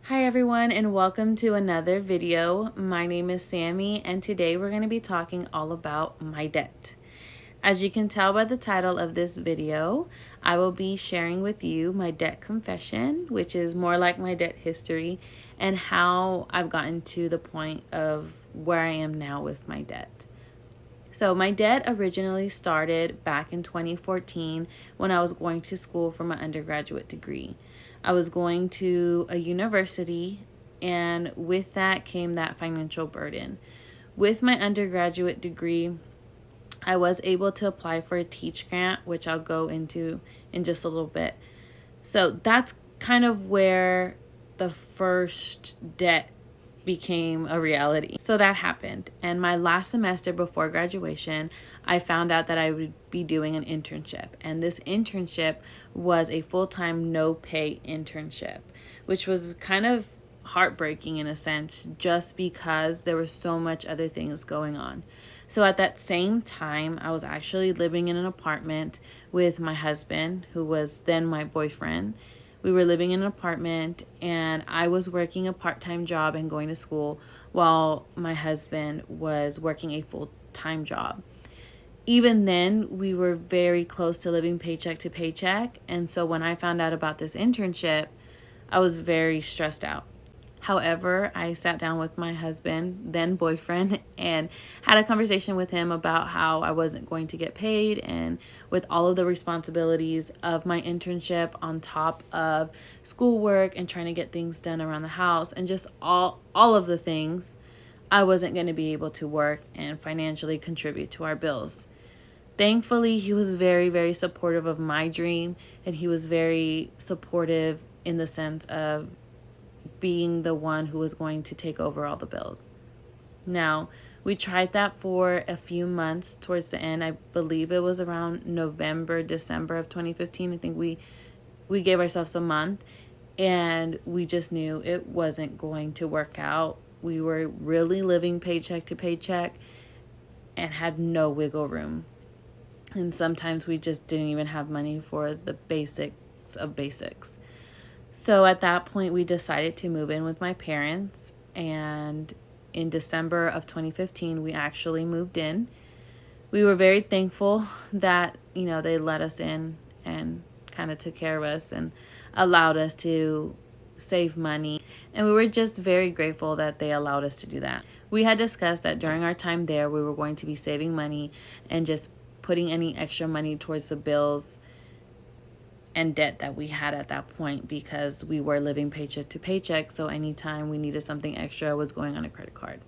Hi everyone, and welcome to another video. My name is Sammie, and today we're going to be talking all about my debt. As you can tell by the title of this video, I will be sharing with you my debt confession, which is more like my debt history, and how I've gotten to the point of where I am now with my debt. So my debt originally started back in 2014 when I was going to school for my undergraduate degree. I was going to a university, and with that came that financial burden. With my undergraduate degree, I was able to apply for a teach grant, which I'll go into in just a little bit. So that's kind of where the first debt became a reality. So that happened. And my last semester before graduation, I found out that I would be doing an internship. And this internship was a full-time, no-pay internship, which was kind of heartbreaking in a sense, just because there was so much other things going on. So at that same time, I was actually living in an apartment with my husband, who was then my boyfriend. We were living in an apartment, and I was working a part-time job and going to school while my husband was working a full-time job. Even then, we were very close to living paycheck to paycheck, and so when I found out about this internship, I was very stressed out. However, I sat down with my husband, then boyfriend, and had a conversation with him about how I wasn't going to get paid, and with all of the responsibilities of my internship on top of schoolwork and trying to get things done around the house and just all of the things, I wasn't going to be able to work and financially contribute to our bills. Thankfully, he was very, very supportive of my dream, and he was very supportive in the sense of being the one who was going to take over all the bills. Now, we tried that for a few months towards the end. I believe it was around November, December of 2015. I think we gave ourselves a month, and we just knew it wasn't going to work out. We were really living paycheck to paycheck and had no wiggle room. And sometimes we just didn't even have money for the basics of basics. So at that point, we decided to move in with my parents, and in December of 2015, we actually moved in. We were very thankful that, they let us in and kind of took care of us and allowed us to save money. And we were just very grateful that they allowed us to do that. We had discussed that during our time there, we were going to be saving money and just putting any extra money towards the bills and debt that we had at that point, because we were living paycheck to paycheck. So anytime we needed something extra was going on a credit card.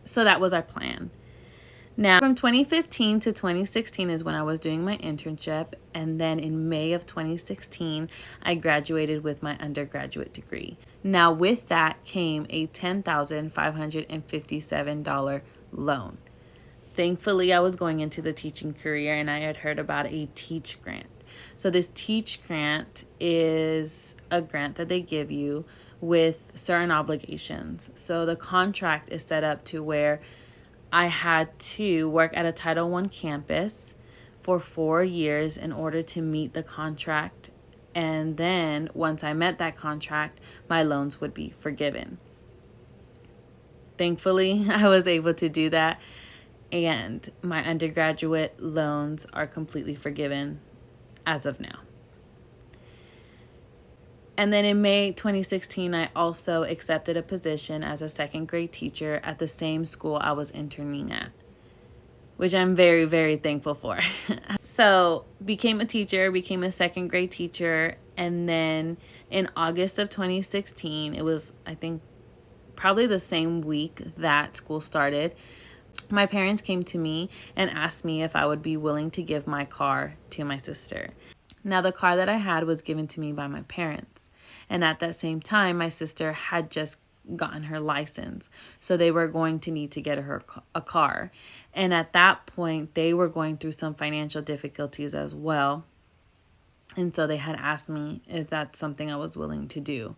So that was our plan. Now, from 2015 to 2016 is when I was doing my internship. And then in May of 2016, I graduated with my undergraduate degree. Now, with that came a $10,557 loan. Thankfully, I was going into the teaching career, and I had heard about a teach grant. So this teach grant is a grant that they give you with certain obligations. So the contract is set up to where I had to work at a Title I campus for 4 years in order to meet the contract. And then once I met that contract, my loans would be forgiven. Thankfully, I was able to do that. And my undergraduate loans are completely forgiven as of now. And then in May 2016, I also accepted a position as a second grade teacher at the same school I was interning at, which I'm very, very thankful for. So became a teacher, became a second grade teacher. And then in August of 2016, it was, I think, probably the same week that school started, my parents came to me and asked me if I would be willing to give my car to my sister. Now, the car that I had was given to me by my parents. And at that same time, my sister had just gotten her license. So they were going to need to get her a car. And at that point, they were going through some financial difficulties as well. And so they had asked me if that's something I was willing to do.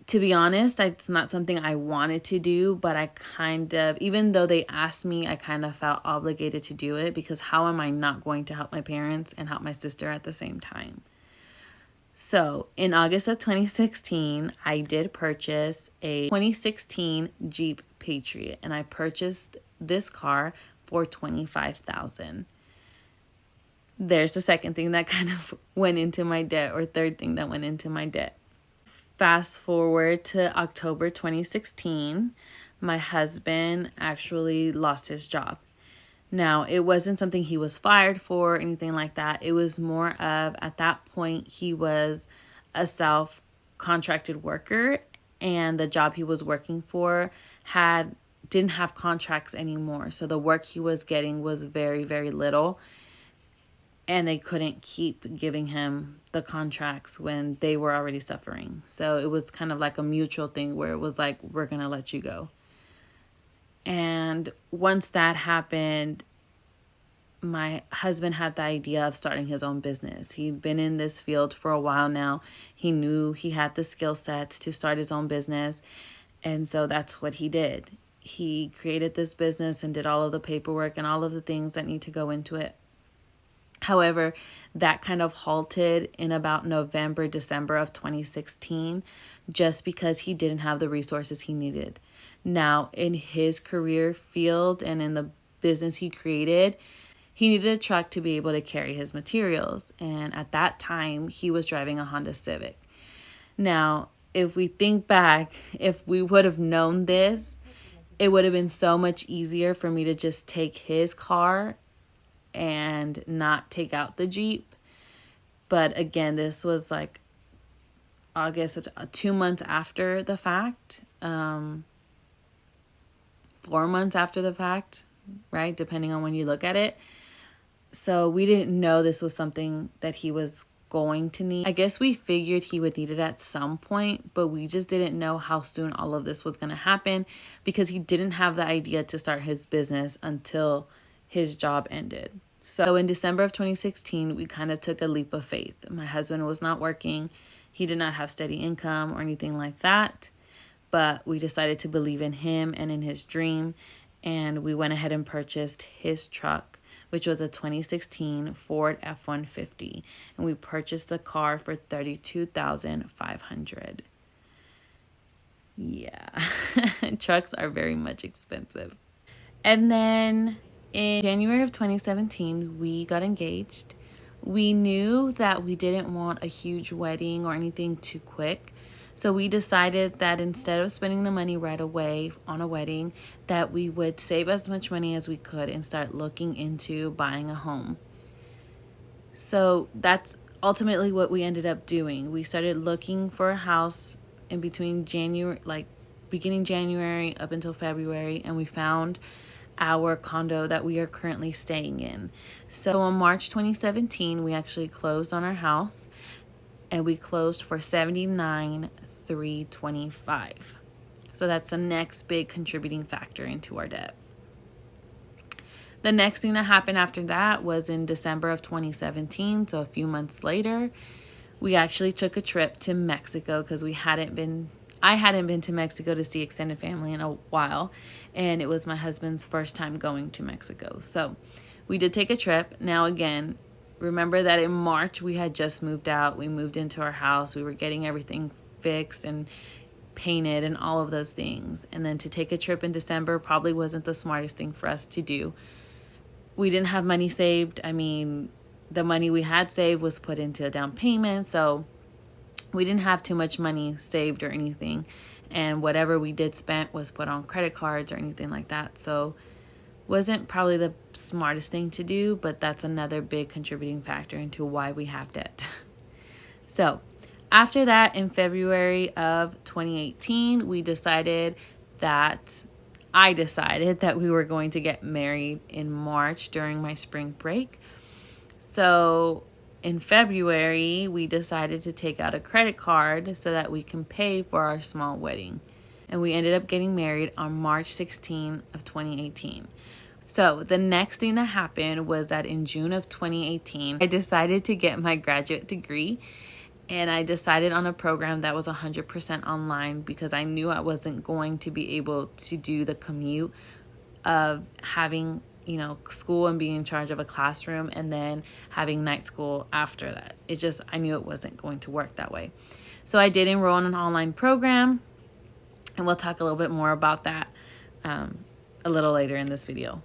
To be honest, it's not something I wanted to do, but I kind of, even though they asked me, I kind of felt obligated to do it, because how am I not going to help my parents and help my sister at the same time? So in August of 2016, I did purchase a 2016 Jeep Patriot, and I purchased this car for $25,000. There's the second thing that kind of went into my debt, or third thing that went into my debt. Fast forward to October 2016, my husband actually lost his job. Now, it wasn't something he was fired for or anything like that. It was more of, at that point, he was a self-contracted worker, and the job he was working for didn't have contracts anymore. So the work he was getting was very, very little, and they couldn't keep giving him the contracts when they were already suffering. So it was kind of like a mutual thing where it was like, we're going to let you go. And once that happened, my husband had the idea of starting his own business. He'd been in this field for a while now. He knew he had the skill sets to start his own business. And so that's what he did. He created this business and did all of the paperwork and all of the things that need to go into it. However, that kind of halted in about November, December of 2016, just because he didn't have the resources he needed. Now, in his career field and in the business he created, he needed a truck to be able to carry his materials. And at that time, he was driving a Honda Civic. Now, if we think back, if we would have known this, it would have been so much easier for me to just take his car and not take out the Jeep. But again, this was like August, 2 months after the fact, 4 months after the fact, right? Depending on when you look at it. So we didn't know this was something that he was going to need. I guess we figured he would need it at some point, but we just didn't know how soon all of this was going to happen, because he didn't have the idea to start his business until his job ended. So in December of 2016, we kind of took a leap of faith. My husband was not working. He did not have steady income or anything like that, but we decided to believe in him and in his dream, and we went ahead and purchased his truck, which was a 2016 Ford F-150, and we purchased the car for $32,500. Yeah, trucks are very much expensive. And then in January of 2017, we got engaged. We knew that we didn't want a huge wedding or anything too quick. So we decided that instead of spending the money right away on a wedding, that we would save as much money as we could and start looking into buying a home. So that's ultimately what we ended up doing. We started looking for a house in between beginning January up until February, and we found our condo that we are currently staying in. So on March 2017, we actually closed on our house, and we closed for $79,325. So that's the next big contributing factor into our debt. The next thing that happened after that was in December of 2017, so a few months later, we actually took a trip to Mexico, because I hadn't been to Mexico to see extended family in a while, and it was my husband's first time going to Mexico. So we did take a trip. Now again, remember that in March we had just moved out. We moved into our house. We were getting everything fixed and painted and all of those things. And then to take a trip in December probably wasn't the smartest thing for us to do. We didn't have money saved. I mean, the money we had saved was put into a down payment, so we didn't have too much money saved or anything. And whatever we did spend was put on credit cards or anything like that. So wasn't probably the smartest thing to do, but that's another big contributing factor into why we have debt. So after that, in February of 2018, I decided that we were going to get married in March during my spring break. So in February, we decided to take out a credit card so that we can pay for our small wedding. And we ended up getting married on March 16 of 2018. So the next thing that happened was that in June of 2018, I decided to get my graduate degree. And I decided on a program that was 100% online, because I knew I wasn't going to be able to do the commute of having school and being in charge of a classroom and then having night school after that. I knew it wasn't going to work that way. So I did enroll in an online program, and we'll talk a little bit more about that a little later in this video.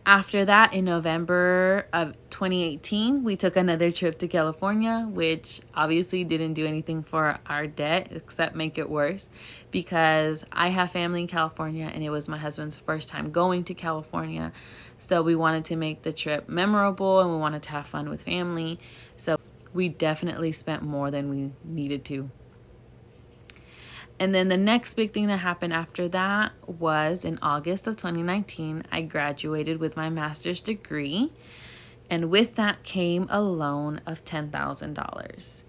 After that, in November of 2018, we took another trip to California, which obviously didn't do anything for our debt except make it worse, because I have family in California and it was my husband's first time going to California. So we wanted to make the trip memorable and we wanted to have fun with family. So we definitely spent more than we needed to. And then the next big thing that happened after that was in August of 2019, I graduated with my master's degree. And with that came a loan of $10,000.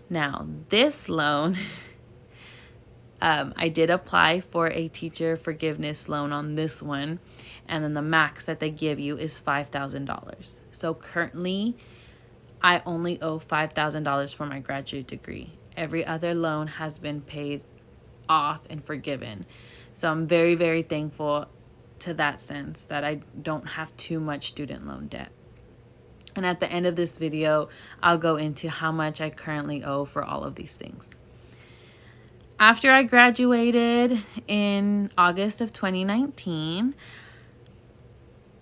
Now, this loan, I did apply for a teacher forgiveness loan on this one. And then the max that they give you is $5,000. So currently, I only owe $5,000 for my graduate degree. Every other loan has been paid off and forgiven. So I'm very, very thankful to that sense that I don't have too much student loan debt. And at the end of this video, I'll go into how much I currently owe for all of these things. After I graduated in August of 2019,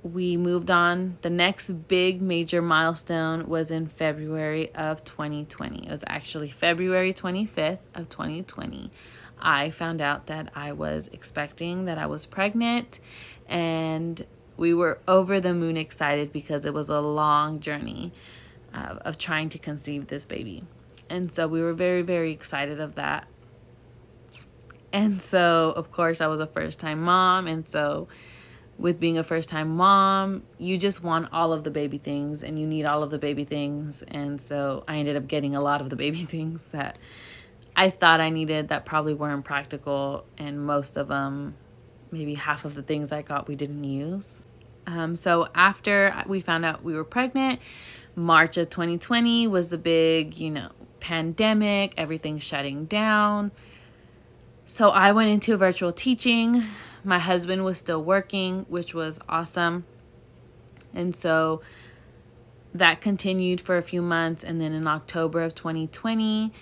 we moved on. The next big major milestone was in February of 2020. It was actually February 25th of 2020. I found out that I was expecting, that I was pregnant, and we were over the moon excited because it was a long journey of trying to conceive this baby. And so we were very, very excited of that. And so, of course, I was a first-time mom, and so with being a first-time mom, you just want all of the baby things and you need all of the baby things. And so I ended up getting a lot of the baby things that I thought I needed that probably weren't practical, and most of them, maybe half of the things I got, we didn't use. So after we found out we were pregnant, March of 2020 was the big, pandemic, everything shutting down. So I went into virtual teaching. My husband was still working, which was awesome. And so that continued for a few months. And then in October of 2020,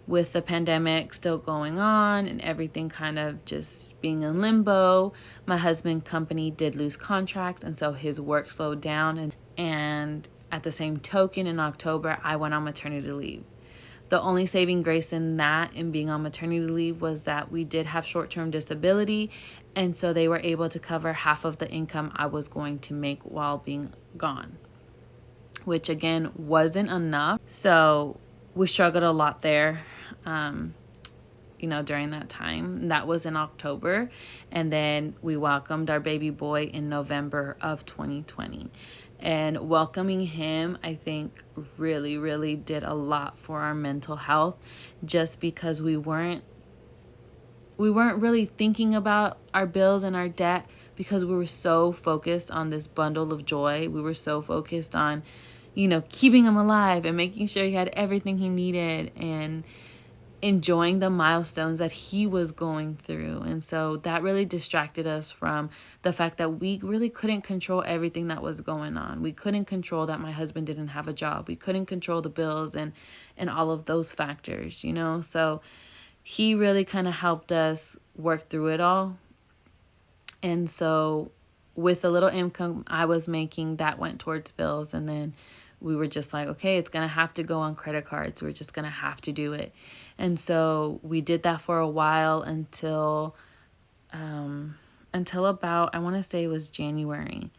with the pandemic still going on and everything kind of just being in limbo, my husband's company did lose contracts, and so his work slowed down. And at the same token, in October, I went on maternity leave. The only saving grace in that, in being on maternity leave, was that we did have short-term disability, and so they were able to cover half of the income I was going to make while being gone, which again wasn't enough. So we struggled a lot there, during that time. That was in October. And then we welcomed our baby boy in November of 2020. And welcoming him, I think, really, really did a lot for our mental health, just because we weren't really thinking about our bills and our debt, because we were so focused on this bundle of joy. We were so focused on, keeping him alive and making sure he had everything he needed and enjoying the milestones that he was going through. And so that really distracted us from the fact that we really couldn't control everything that was going on. We couldn't control that my husband didn't have a job. We couldn't control the bills and all of those factors, So he really kind of helped us work through it all. And so with the little income I was making, that went towards bills. And then we were just like, okay, it's going to have to go on credit cards. We're just going to have to do it. And so we did that for a while until about, I want to say it was January.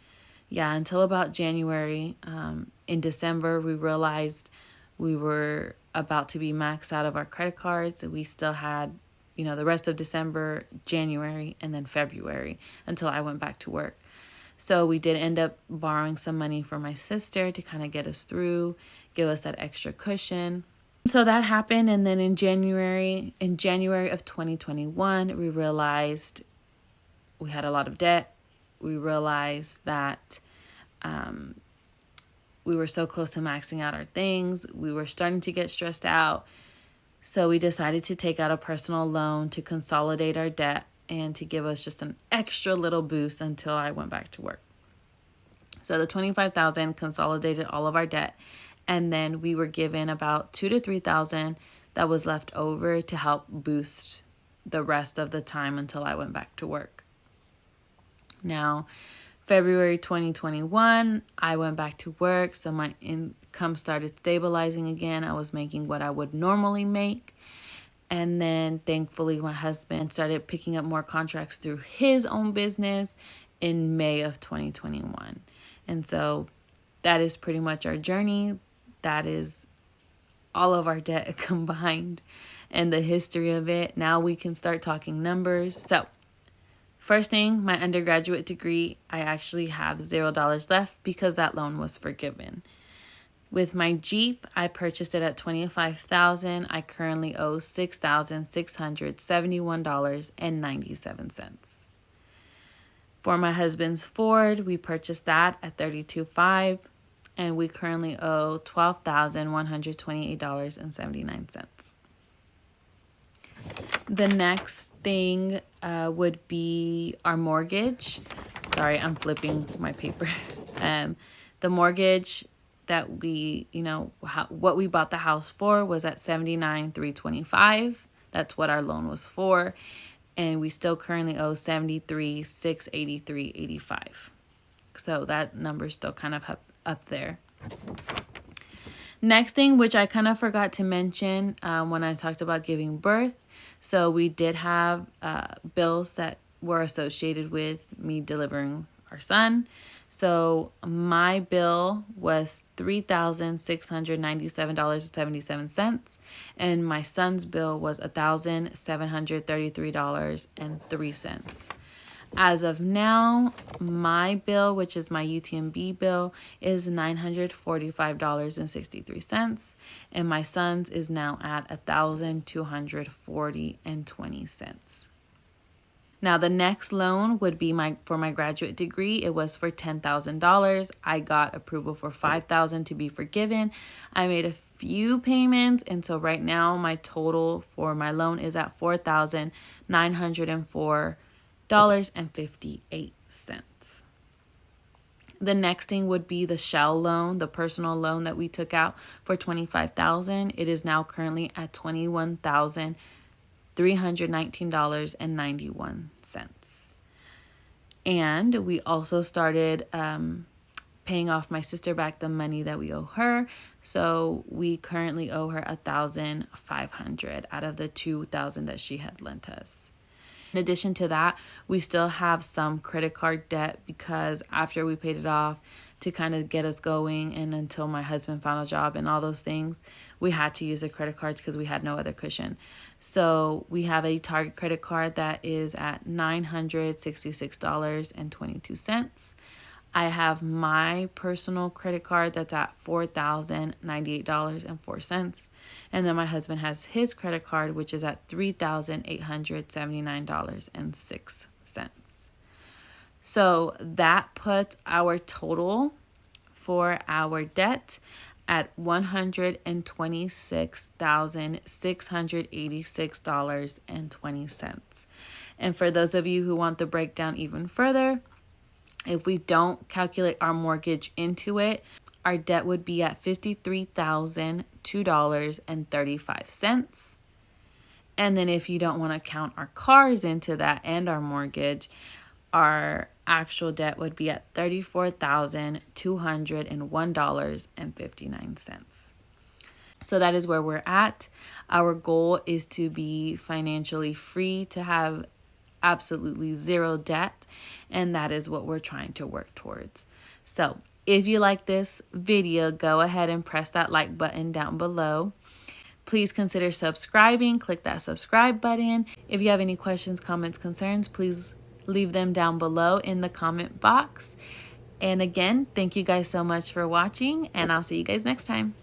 Yeah, until about January. In December, we realized we were about to be maxed out of our credit cards. We still had, the rest of December, January, and then February until I went back to work. So we did end up borrowing some money from my sister to kind of get us through, give us that extra cushion. So that happened. And then in January of 2021, we realized we had a lot of debt. We realized that we were so close to maxing out our things. We were starting to get stressed out. So we decided to take out a personal loan to consolidate our debt and to give us just an extra little boost until I went back to work. So the $25,000 consolidated all of our debt, and then we were given about $2,000 to $3,000 that was left over to help boost the rest of the time until I went back to work. Now, February 2021, I went back to work, so my income started stabilizing again. I was making what I would normally make. And then thankfully, my husband started picking up more contracts through his own business in May of 2021. And so that is pretty much our journey. That is all of our debt combined and the history of it. Now we can start talking numbers. So first thing, my undergraduate degree, I actually have $0 left because that loan was forgiven. With my Jeep, I purchased it at $25,000. I currently owe $6,671.97. For my husband's Ford, we purchased that at $32,500, and we currently owe $12,128.79. The next thing would be our mortgage. Sorry, I'm flipping my paper. The mortgage that we, what we bought the house for was at $79,325. That's what our loan was for. And we still currently owe $73,683.85. So that number's still kind of up there. Next thing, which I kind of forgot to mention when I talked about giving birth. So we did have bills that were associated with me delivering our son. So my bill was $3,697.77, and my son's bill was $1,733.03. As of now, my bill, which is my UTMB bill, is $945.63, and my son's is now at $1,240.20. Now, the next loan would be for my graduate degree. It was for $10,000. I got approval for $5,000 to be forgiven. I made a few payments, and so right now my total for my loan is at $4,904.58. The next thing would be the shell loan, the personal loan that we took out for $25,000. It is now currently at $21,319.91. And we also started paying off my sister back the money that we owe her. So we currently owe her $1,500 out of the $2,000 that she had lent us. In addition to that, we still have some credit card debt because after we paid it off to kind of get us going and until my husband found a job and all those things, we had to use the credit cards because we had no other cushion. So we have a Target credit card that is at $966.22. I have my personal credit card that's at $4,098.04. And then my husband has his credit card, which is at $3,879.06. So that puts our total for our debt at $126,686.20. And for those of you who want the breakdown even further, if we don't calculate our mortgage into it, our debt would be at $53,002.35. And then if you don't want to count our cars into that and our mortgage, our actual debt would be at $34,201.59. So that is where we're at. Our goal is to be financially free, to have absolutely zero debt, and that is what we're trying to work towards. So if you like this video, go ahead and press that like button down below. Please consider subscribing. Click that subscribe button. If you have any questions, comments, concerns, please leave them down below in the comment box. And again, thank you guys so much for watching, and I'll see you guys next time.